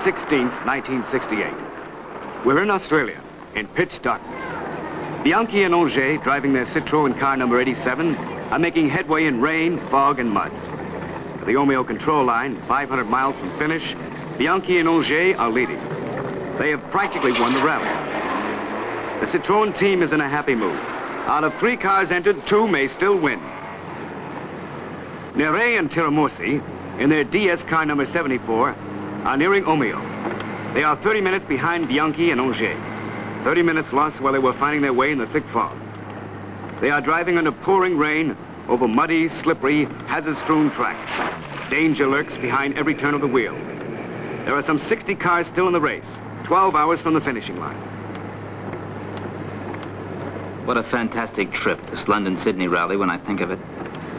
16th, 1968. We're in Australia, in pitch darkness. Bianchi and Auger, driving their Citroen car number 87, are making headway in rain, fog, and mud. At the Omeo control line, 500 miles from finish, Bianchi and Auger are leading. They have practically won the rally. The Citroen team is in a happy mood. Out of 3 cars entered, 2 may still win. Nere and Tiramorsi, in their DS car number 74, are nearing Omeo. They are 30 minutes behind Bianchi and Auger. 30 minutes lost while they were finding their way in the thick fog. They are driving under pouring rain over muddy, slippery, hazard-strewn track. Danger lurks behind every turn of the wheel. There are some 60 cars still in the race, 12 hours from the finishing line. What a fantastic trip, this London-Sydney rally, when I think of it.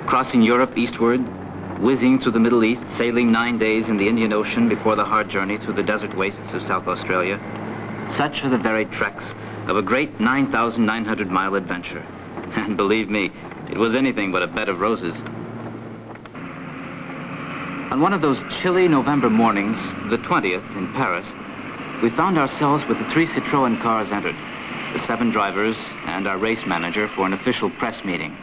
Crossing Europe eastward, whizzing through the Middle East, sailing 9 days in the Indian Ocean before the hard journey through the desert wastes of South Australia. Such are the varied treks of a great 9,900-mile adventure. And believe me, it was anything but a bed of roses. On one of those chilly November mornings, the 20th in Paris, we found ourselves with the 3 Citroen cars entered, the 7 drivers and our race manager for an official press meeting.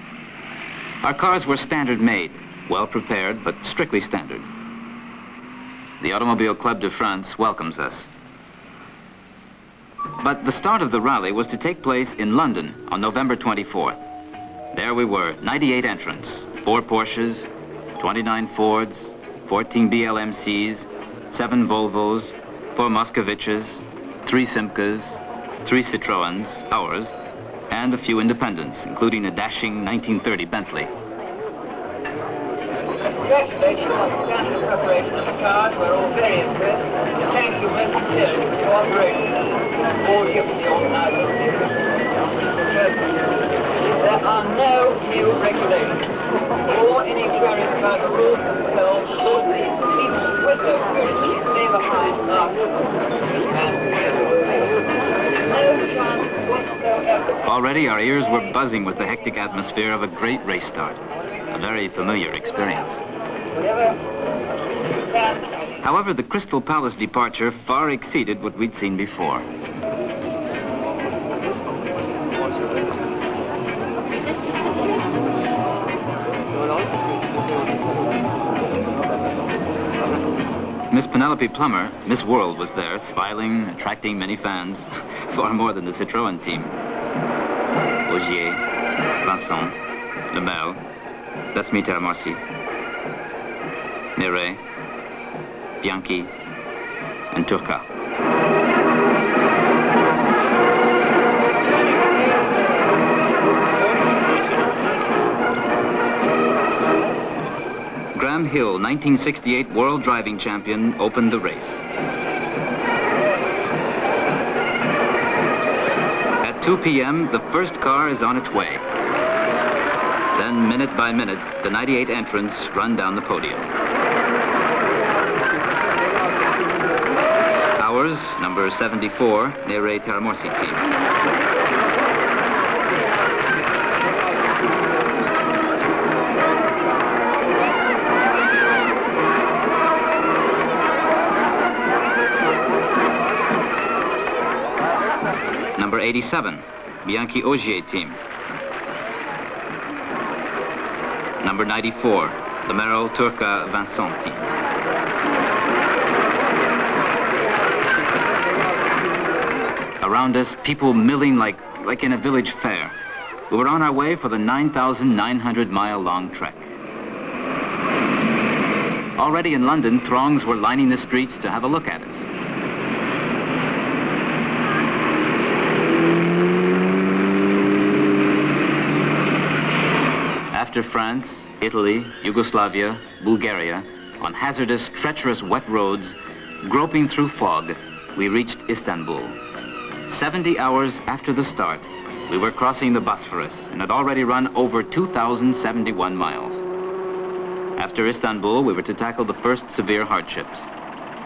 Our cars were standard made, well prepared, but strictly standard. The Automobile Club de France welcomes us. But the start of the rally was to take place in London on November 24th. There we were, 98 entrants, 4 Porsches, 29 Fords, 14 BLMCs, 7 Volvos, 4 Moscoviches, 3 Simcas, 3 Citroens, ours, and a few independents, including a dashing 1930 Bentley. Congratulations on the standard preparation of the cars. We're all very impressed. Thank you very much for your cooperation. All you for the organizer of the event. There are no new regulations. All inexperienced drivers rules themselves should be people with their experience stay behind us. Already our ears were buzzing with the hectic atmosphere of a great race start. A very familiar experience. However, the Crystal Palace departure far exceeded what we'd seen before. Miss Penelope Plummer, Miss World, was there, smiling, attracting many fans, far more than the Citroën team. Auger, Vincent, Lemel, that's me, Tiramorsi, Nere, Bianchi, and Turca. Graham Hill, 1968 World Driving Champion, opened the race. At 2 p.m., the first car is on its way. Then, minute by minute, the 98 entrants run down the podium. Ours, number 74, Nere Tiramorsi team. Number 87, Bianchi Auger team. Number 94, the Merrill Turca Vincent team. Around us, people milling like in a village fair. We were on our way for the 9,900-mile-long trek. Already in London, throngs were lining the streets to have a look at us. After France, Italy, Yugoslavia, Bulgaria, on hazardous, treacherous wet roads, groping through fog, we reached Istanbul. 70 hours after the start, we were crossing the Bosphorus and had already run over 2,071 miles. After Istanbul, we were to tackle the first severe hardships.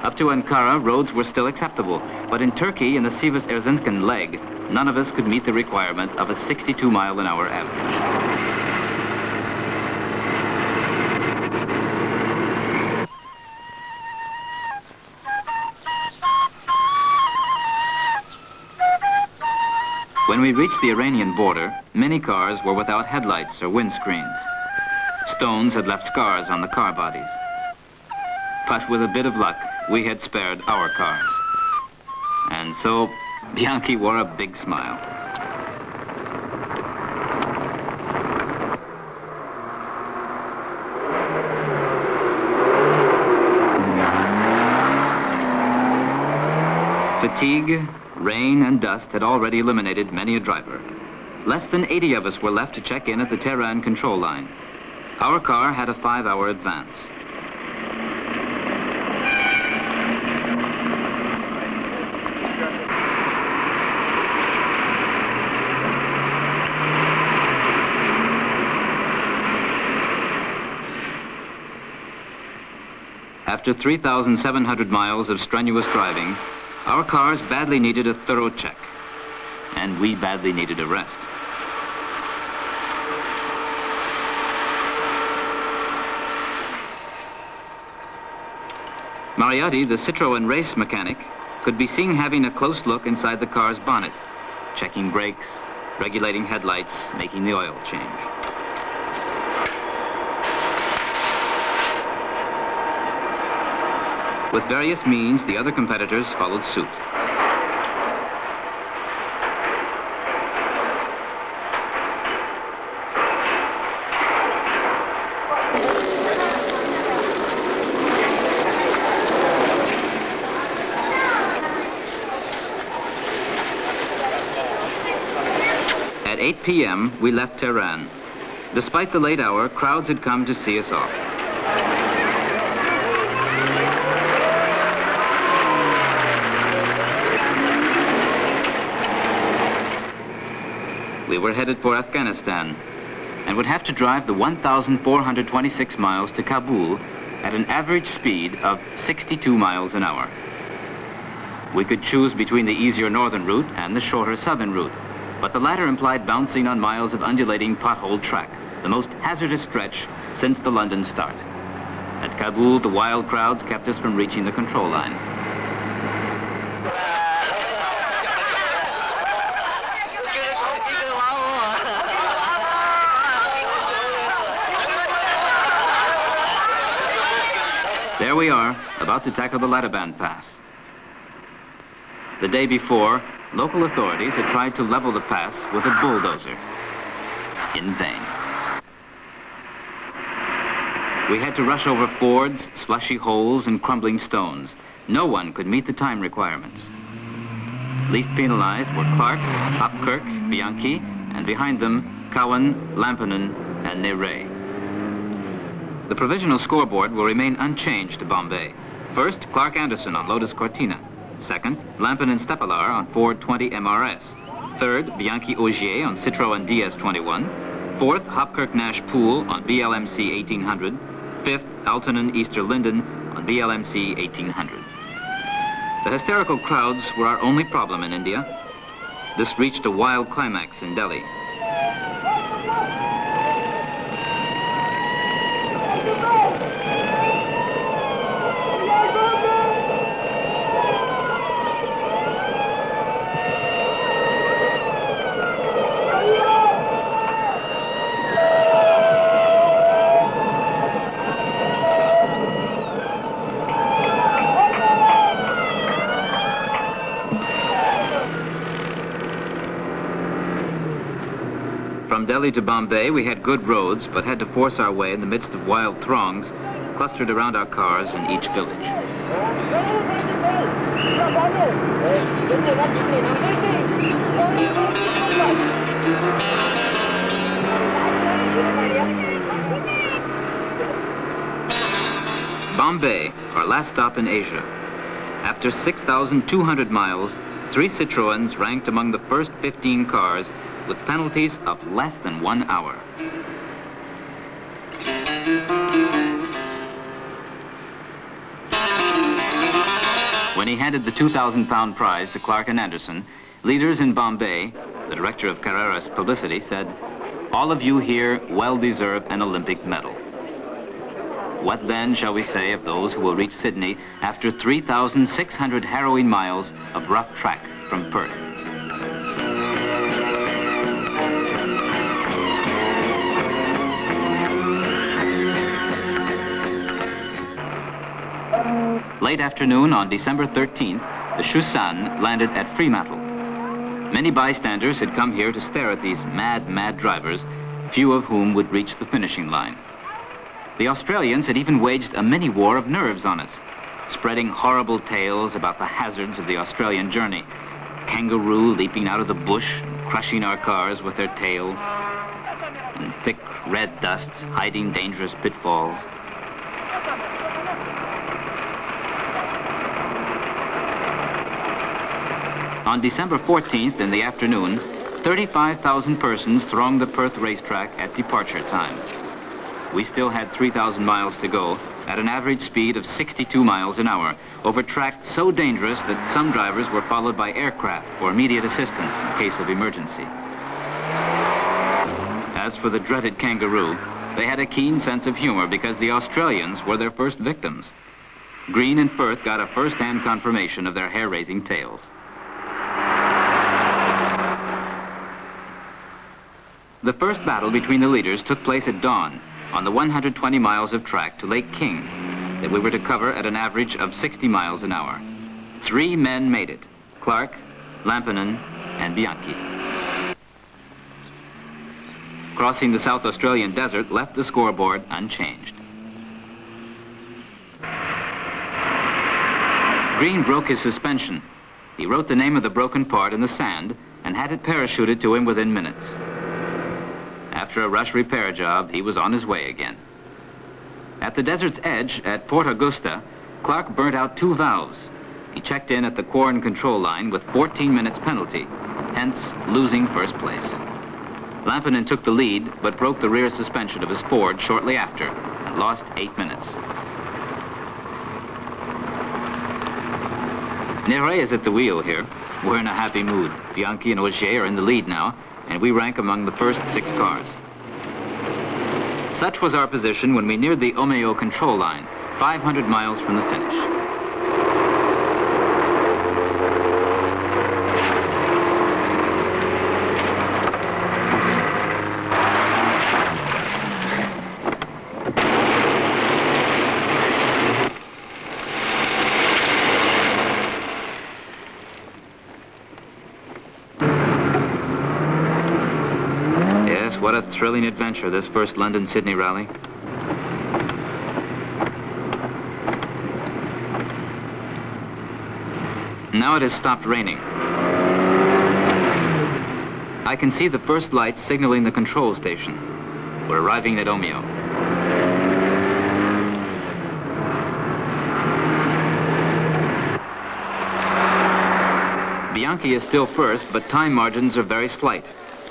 Up to Ankara, roads were still acceptable, but in Turkey, in the Sivas-Erzincan leg, none of us could meet the requirement of a 62-mile-an-hour average. When we reached the Iranian border, many cars were without headlights or windscreens. Stones had left scars on the car bodies. But with a bit of luck, we had spared our cars. And so, Bianchi wore a big smile. Fatigue, rain, and dust had already eliminated many a driver. Less than 80 of us were left to check in at the Tehran control line. Our car had a 5-hour advance. After 3,700 miles of strenuous driving, our cars badly needed a thorough check, and we badly needed a rest. Mariotti, the Citroen race mechanic, could be seen having a close look inside the car's bonnet, checking brakes, regulating headlights, making the oil change. With various means, the other competitors followed suit. At 8 p.m., we left Tehran. Despite the late hour, crowds had come to see us off. We were headed for Afghanistan and would have to drive the 1,426 miles to Kabul at an average speed of 62 miles an hour. We could choose between the easier northern route and the shorter southern route, but the latter implied bouncing on miles of undulating potholed track, the most hazardous stretch since the London start. At Kabul, the wild crowds kept us from reaching the control line. There we are, about to tackle the Lataban Pass. The day before, local authorities had tried to level the pass with a bulldozer. In vain. We had to rush over fords, slushy holes, and crumbling stones. No one could meet the time requirements. Least penalized were Clark, Hopkirk, Bianchi, and behind them, Cowan, Lampinen, and Nere. The provisional scoreboard will remain unchanged to Bombay. First, Clark Anderson on Lotus Cortina. Second, Lampinen Stepalar on Ford 20 MRS. Third, Bianchi Augier on Citroen DS21. Fourth, Hopkirk Nash Poole on BLMC 1800. Fifth, Altonen Easter Linden on BLMC 1800. The hysterical crowds were our only problem in India. This reached a wild climax in Delhi. From Delhi to Bombay, we had good roads, but had to force our way in the midst of wild throngs clustered around our cars in each village. Bombay, our last stop in Asia. After 6,200 miles, 3 Citroens ranked among the first 15 cars with penalties of less than 1 hour. When he handed the 2,000-pound prize to Clark and Anderson, leaders in Bombay, the director of Carrera's publicity, said, "All of you here well deserve an Olympic medal." What then shall we say of those who will reach Sydney after 3,600 harrowing miles of rough track from Perth? Late afternoon on December 13th, the Chusan landed at Fremantle. Many bystanders had come here to stare at these mad drivers, few of whom would reach the finishing line. The Australians had even waged a mini-war of nerves on us, spreading horrible tales about the hazards of the Australian journey. Kangaroo leaping out of the bush, crushing our cars with their tail, and thick red dusts hiding dangerous pitfalls. On December 14th in the afternoon, 35,000 persons thronged the Perth racetrack at departure time. We still had 3,000 miles to go at an average speed of 62 miles an hour over track so dangerous that some drivers were followed by aircraft for immediate assistance in case of emergency. As for the dreaded kangaroo, they had a keen sense of humor because the Australians were their first victims. Green and Firth got a first-hand confirmation of their hair-raising tales. The first battle between the leaders took place at dawn on the 120 miles of track to Lake King that we were to cover at an average of 60 miles an hour. 3 men made it: Clark, Lampinen, and Bianchi. Crossing the South Australian desert left the scoreboard unchanged. Green broke his suspension. He wrote the name of the broken part in the sand and had it parachuted to him within minutes. After a rush repair job, he was on his way again. At the desert's edge at Port Augusta, Clark burnt out 2 valves. He checked in at the Quarren control line with 14 minutes penalty, hence losing first place. Lampinen took the lead, but broke the rear suspension of his Ford shortly after and lost 8 minutes. Nere is at the wheel here. We're in a happy mood. Bianchi and Auger are in the lead now, and we rank among the first 6 cars. Such was our position when we neared the Omeo control line, 500 miles from the finish. What a thrilling adventure, this first London-Sydney rally. Now it has stopped raining. I can see the first lights signaling the control station. We're arriving at Omeo. Bianchi is still first, but time margins are very slight.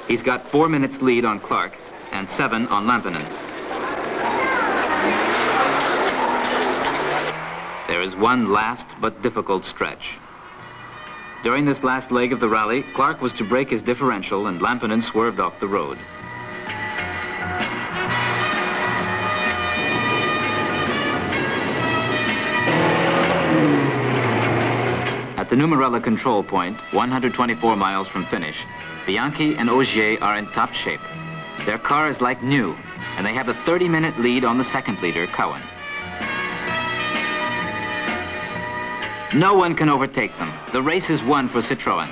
He's got 4 minutes lead on Clark and 7 on Lampinen. There is one last but difficult stretch. During this last leg of the rally, Clark was to break his differential and Lampinen swerved off the road. At the Numarella control point, 124 miles from finish, Bianchi and Auger are in top shape. Their car is like new, and they have a 30-minute lead on the second leader, Cowan. No one can overtake them. The race is won for Citroen.